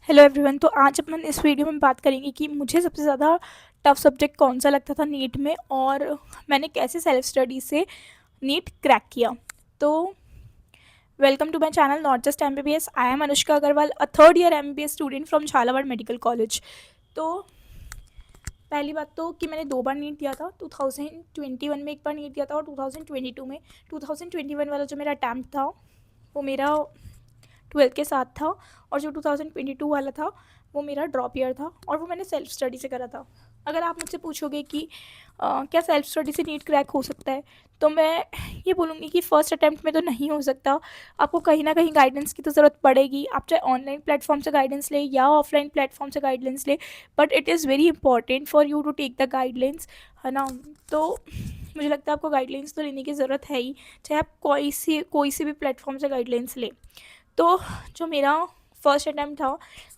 Hello everyone. तो आज अपन इस वीडियो में बात करेंगे कि मुझे सबसे ज़्यादा टफ सब्जेक्ट कौन सा लगता था नीट में और मैंने कैसे सेल्फ स्टडी से नीट क्रैक किया। तो welcome to my channel not just MBBS. I am Anushka Agarwal, a third year MBBS student from Jhalawar medical college. तो पहली बात तो कि मैंने 2 बार नीट दिया था। 2021 में एक बार नीट दिया था और 2022 में। 2021 वाला जो मेरा अटैम्प्ट था वो मेरा 12th के साथ था, और जो 2022 वाला था वो मेरा ड्रॉप ईयर था और वो मैंने सेल्फ स्टडी से करा था। अगर आप मुझसे पूछोगे कि क्या सेल्फ स्टडी से नीट क्रैक हो सकता है, तो मैं ये बोलूँगी कि फ़र्स्ट अटैम्प्ट में तो नहीं हो सकता। आपको कहीं ना कहीं गाइडेंस की तो ज़रूरत पड़ेगी, आप चाहे ऑनलाइन प्लेटफॉर्म से गाइडेंस ले या ऑफलाइन प्लेटफॉर्म से गाइडेंस ले, but it is very important for you to take the guidelines, है ना। तो मुझे लगता है आपको गाइडलाइंस तो लेने की ज़रूरत है ही, चाहे आप कोई सी भी प्लेटफॉर्म से गाइडलाइंस ले। तो जो मेरा फर्स्ट अटैम्प्ट था,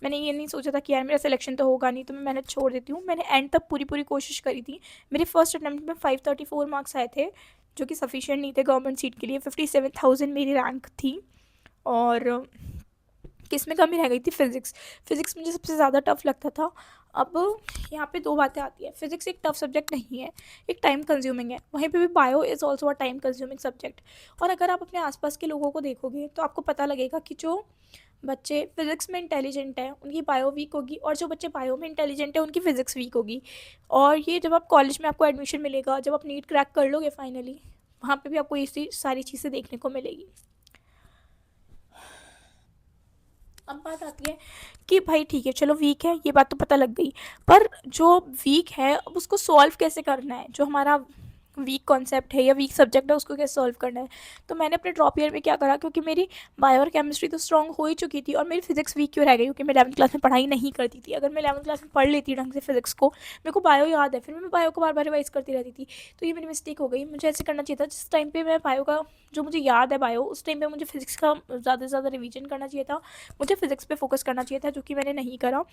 मैंने ये नहीं सोचा था कि यार मेरा सिलेक्शन तो होगा नहीं तो मैं मेहनत छोड़ देती हूँ। मैंने एंड तक पूरी पूरी कोशिश करी थी। मेरे फर्स्ट अटैम्प्ट में 534 मार्क्स आए थे, जो कि सफिशिएंट नहीं थे गवर्नमेंट सीट के लिए। 57,000 मेरी रैंक थी। और किस में कमी रह गई थी? फिज़िक्स। फिज़िक्स मुझे सबसे ज़्यादा टफ लगता था। अब यहाँ पे दो बातें आती हैं। फिज़िक्स एक टफ सब्जेक्ट नहीं है, एक टाइम कंज्यूमिंग है। वहीं पे भी bio is also a time consuming subject. और अगर आप अपने आसपास के लोगों को देखोगे तो आपको पता लगेगा कि जो बच्चे फिज़िक्स में इंटेलिजेंट हैं उनकी बायो वीक होगी, और जो बच्चे बायो में इंटेलिजेंट हैं उनकी फ़िज़िक्स वीक होगी। और ये जब आप कॉलेज में आपको एडमिशन मिलेगा, जब आप नीट क्रैक कर लोगे फाइनली, वहाँ पे भी आपको ये सारी चीज़ें देखने को मिलेगी। अब बात आती है कि भाई ठीक है, चलो वीक है, ये बात तो पता लग गई, पर जो वीक है अब उसको सॉल्व कैसे करना है? जो हमारा वीक कॉन्सेप्ट है या वीक सब्जेक्ट है उसको कैसे सॉल्व करना है? तो मैंने अपने ड्रॉप ईयर में क्या करा, क्योंकि मेरी बायो और केमिस्ट्री तो स्ट्रॉन्ग हो ही चुकी थी और मेरी फिजिक्स वीक क्यों रह गई? क्योंकि मैं 11th क्लास में पढ़ाई नहीं करती थी। अगर मैं 11th क्लास में पढ़ लेती ढंग से फिजिक्स को, मेरे को बायो याद है, फिर मैं बायो को बार बार रिवाइज करती रहती थी। तो ये मेरी मिस्टेक हो गई। मुझे ऐसे करना चाहिए था, जिस टाइम पे मैं बायो का जो मुझे याद है बायो, उस टाइम पे मुझे फिजिक्स का ज़्यादा से ज़्यादा रिवीजन करना चाहिए था। मुझे फिजिक्स पे फोकस करना चाहिए था, जो कि मैंने नहीं करा।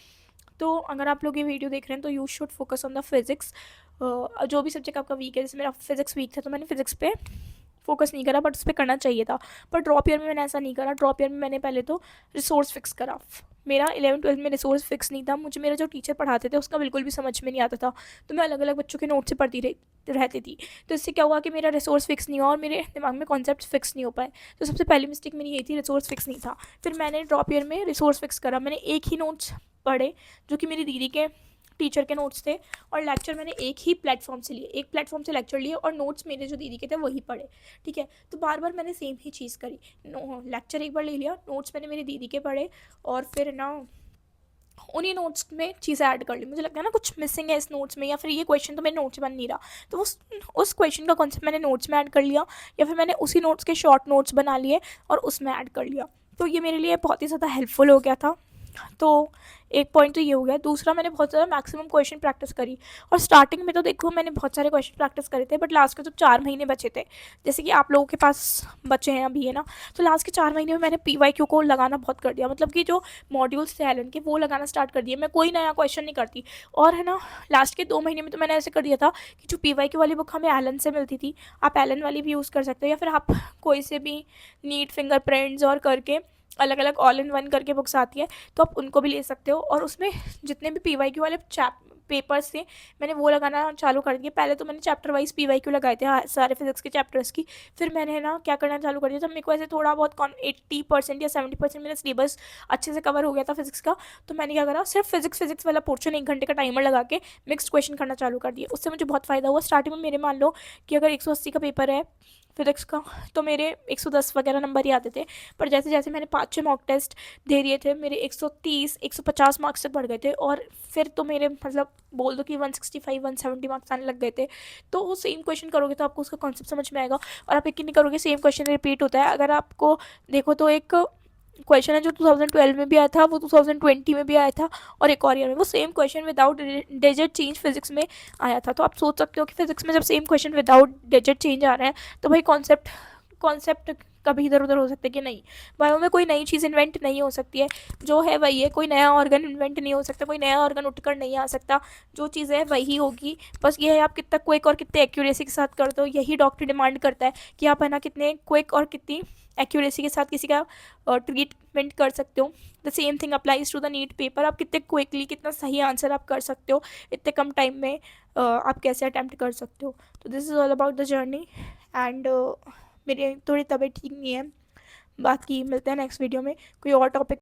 तो अगर आप लोग ये वीडियो देख रहे हैं तो you should focus on the physics. जो भी सब्जेक्ट आपका वीक है, जैसे मेरा फिजिक्स वीक था तो मैंने फिजिक्स पे फोकस नहीं करा, बट उस पर करना चाहिए था। पर ड्रॉप ईयर में मैंने ऐसा नहीं करा। ड्रॉप ईयर में मैंने पहले तो रिसोर्स फिक्स करा। मेरा 11th 12th में रिसोर्स फिक्स नहीं था। मुझे मेरा जो टीचर पढ़ाते थे उसका बिल्कुल भी समझ में नहीं आता था, तो मैं अलग अलग बच्चों के नोट से पढ़ती रहती थी। तो इससे क्या हुआ कि मेरा रिसोर्स फिक्स नहीं हुआ और मेरे दिमाग में कॉन्सेप्ट फिक्स नहीं हो पाए। तो सबसे पहली मिस्टेक मेरी ये थी, रिसोर्स फिक्स नहीं था। फिर मैंने ड्रॉप ईयर में रिसोर्स फिक्स करा। मैंने एक ही नोट्स पढ़े जो कि मेरी दीदी के टीचर के नोट्स थे, और लेक्चर मैंने एक ही प्लेटफॉर्म से लिए, एक प्लेटफॉर्म से लेक्चर लिए और नोट्स मेरे जो दीदी के थे वही पढ़े। ठीक है, तो बार बार मैंने सेम ही चीज़ करी। लेक्चर एक बार ले लिया, नोट्स मैंने मेरी दीदी के पढ़े, और फिर ना उन्हीं नोट्स में चीज़ें ऐड कर ली। मुझे लगता है ना कुछ मिसिंग है इस नोट्स में, या फिर ये क्वेश्चन तो मेरे नोट्स बन नहीं रहा, तो उस क्वेश्चन का कॉन्सेप्ट मैंने नोट्स में ऐड कर लिया, या फिर मैंने उसी नोट्स के शॉर्ट नोट्स बना लिए और उसमें ऐड कर लिया। तो ये मेरे लिए बहुत ही ज़्यादा हेल्पफुल हो गया था। तो एक पॉइंट तो ये हो गया। दूसरा, मैंने बहुत ज़्यादा मैक्सिमम क्वेश्चन प्रैक्टिस करी। और स्टार्टिंग में तो देखो मैंने बहुत सारे क्वेश्चन प्रैक्टिस करे थे, बट लास्ट के जो 4 महीने बचे थे, जैसे कि आप लोगों के पास बचे हैं अभी, है ना, तो लास्ट के 4 महीने में मैंने PYQ को लगाना बहुत कर दिया। मतलब कि जो मॉड्यूल्स थे एलन के वो लगाना स्टार्ट कर दिए। मैं कोई नया क्वेश्चन नहीं करती। और है ना, लास्ट के 2 महीने में तो मैंने ऐसे कर दिया था कि जो PYQ वाली बुक हमें एलन से मिलती थी, आप एलन वाली भी यूज़ कर सकते हो, या फिर आप कोई से भी नीट फिंगरप्रिंट्स और करके अलग अलग ऑल इन वन करके बुक्स आती है, तो आप उनको भी ले सकते हो। और उसमें जितने भी PYQ वाले पेपर्स थे, मैंने वो लगाना चालू कर दिया। पहले तो मैंने चैप्टर वाइज PYQ लगाए थे सारे फिजिक्स के चैप्टर्स की। फिर मैंने ना क्या करना चालू कर दिया, जब मेरे को ऐसे थोड़ा बहुत 80% या 70% मेरा सिलेबस अच्छे से कवर हो गया था फिजिक्स का, तो मैंने क्या करा, सिर्फ फिजिक्स वाला पोर्शन 1 घंटे का टाइमर लगा के मिक्स्ड क्वेश्चन करना चालू कर दिया। उससे मुझे बहुत फ़ायदा हुआ। स्टार्टिंग में मेरे मान लो कि अगर 180 का पेपर है फिजिक्स का, तो मेरे 110 वगैरह नंबर ही आते थे। पर जैसे जैसे मैंने 5-6 मॉक टेस्ट दे दिए थे, मेरे 130 150 मार्क्स तक बढ़ गए थे। और फिर तो मेरे मतलब बोल दो कि 165 170 मार्क्स आने लग गए थे। तो वो सेम क्वेश्चन करोगे तो आपको उसका कॉन्सेप्ट समझ में आएगा। और आप यकीन नहीं करोगे, सेम क्वेश्चन रिपीट होता है। अगर आपको देखो तो एक क्वेश्चन है जो 2012 में भी आया था, वो 2020 में भी आया था, और एक और ईयर में वो same question without digit change physics में आया था। तो आप सोच सकते हो कि फिजिक्स में जब same question without digit change आ रहे हैं, तो भाई कॉन्सेप्ट कॉन्सेप्ट कभी इधर उधर हो सकते कि नहीं। बायो में कोई नई चीज़ इन्वेंट नहीं हो सकती है, जो है वही है। कोई नया ऑर्गन इन्वेंट नहीं हो सकता, कोई नया ऑर्गन उठकर नहीं आ सकता। जो चीज़ है वही होगी। बस ये है आप कितना क्विक और कितने एक्यूरेसी के साथ करते हो, यही डॉक्टर डिमांड करता है कि आप है ना कितने क्विक और कितनी एक्यूरेसी के साथ किसी का ट्रीटमेंट कर सकते हो। The same thing applies to the NEET paper. आप कितने क्विकली, कितना सही आंसर आप कर सकते हो, इतने कम टाइम में आप कैसे अटैम्प्ट कर सकते हो। तो this is all about the journey. And मेरी थोड़ी तबीयत ठीक नहीं है। बाकी मिलते हैं नेक्स्ट वीडियो में कोई और टॉपिक